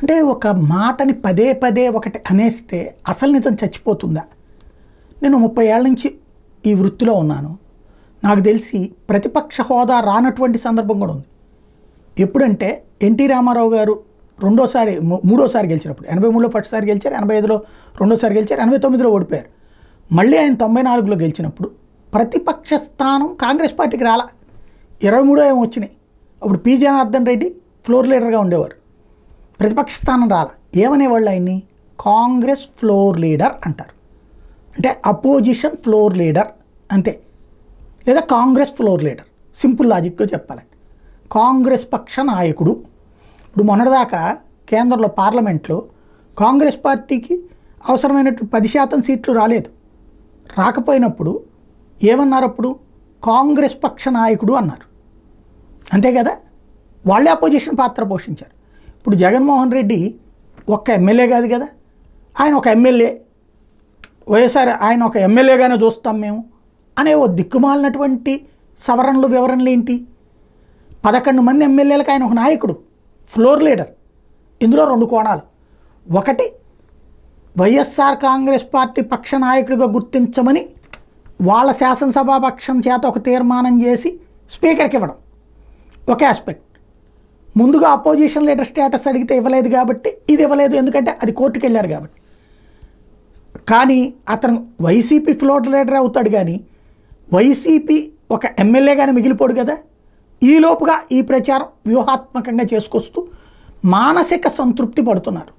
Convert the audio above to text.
అంటే ఒక మాటని పదే పదే ఒకటి అనేస్తే అసలు నిజం చచ్చిపోతుందా? నేను 30 ఏళ్ల నుంచి ఈ వృత్తిలో ఉన్నాను. నాకు తెలిసి ప్రతిపక్ష హోదా రానటువంటి సందర్భం కూడా ఉంది. ఎప్పుడంటే ఎన్టీ రామారావు గారు మూడోసారి గెలిచినప్పుడు 83లో ఫస్ట్ సారి గెలిచారు, 85లో రెండోసారి గెలిచారు, 89లో ఓడిపోయారు. మళ్ళీ ఆయన 94లో గెలిచినప్పుడు ప్రతిపక్ష స్థానం కాంగ్రెస్ పార్టీకి రాలా, 23 ఏమో వచ్చినాయి. అప్పుడు పి జనార్దన్ రెడ్డి ఫ్లోర్ లీడర్గా ఉండేవారు. ప్రతిపక్ష స్థానం రాలా. ఏమనేవాళ్ళు ఆయన్ని? కాంగ్రెస్ ఫ్లోర్ లీడర్ అంటారు. అంటే అపోజిషన్ ఫ్లోర్ లీడర్ అంతే, లేదా కాంగ్రెస్ ఫ్లోర్ లీడర్. సింపుల్ లాజిక్గా చెప్పాలంటే కాంగ్రెస్ పక్ష నాయకుడు. ఇప్పుడు మొన్నటిదాకా కేంద్రంలో పార్లమెంట్లో కాంగ్రెస్ పార్టీకి అవసరమైనట్టు 10% సీట్లు రాలేదు. రాకపోయినప్పుడు ఏమన్నారు? అప్పుడు కాంగ్రెస్ పక్ష నాయకుడు అన్నారు. అంతే కదా, వాళ్ళే అపోజిషన్ పాత్ర పోషించారు. ఇప్పుడు జగన్మోహన్ రెడ్డి ఒక్క ఎమ్మెల్యే కాదు కదా, ఆయన ఒక ఎమ్మెల్యే, వైఎస్ఆర్ ఆయన ఒక ఎమ్మెల్యేగానే చూస్తాం మేము అనే ఓ దిక్కుమాలినటువంటి వివరణలు ఏంటి? 11 మంది ఎమ్మెల్యేలకు ఆయన ఒక నాయకుడు, ఫ్లోర్ లీడర్. ఇందులో 2 కోణాలు. ఒకటి, వైఎస్ఆర్ కాంగ్రెస్ పార్టీ పక్ష నాయకుడిగా గుర్తించమని వాళ్ళ శాసనసభాపక్షం చేత ఒక తీర్మానం చేసి స్పీకర్కి ఇవ్వడం ఒక ఆస్పెక్ట్. ముందుగా అపోజిషన్ లీడర్ స్టేటస్ అడిగితే ఇవ్వలేదు కాబట్టి ఇది ఇవ్వలేదు, ఎందుకంటే అది కోర్టుకు వెళ్ళారు కాబట్టి. కానీ అతను వైసీపీ ఫ్లోర్ లీడర్ అవుతాడు, కానీ వైసీపీ ఒక ఎమ్మెల్యేగానే మిగిలిపోడు కదా. ఈలోపుగా ఈ ప్రచారం వ్యూహాత్మకంగా చేసుకొస్తూ మానసిక సంతృప్తి పడుతున్నారు.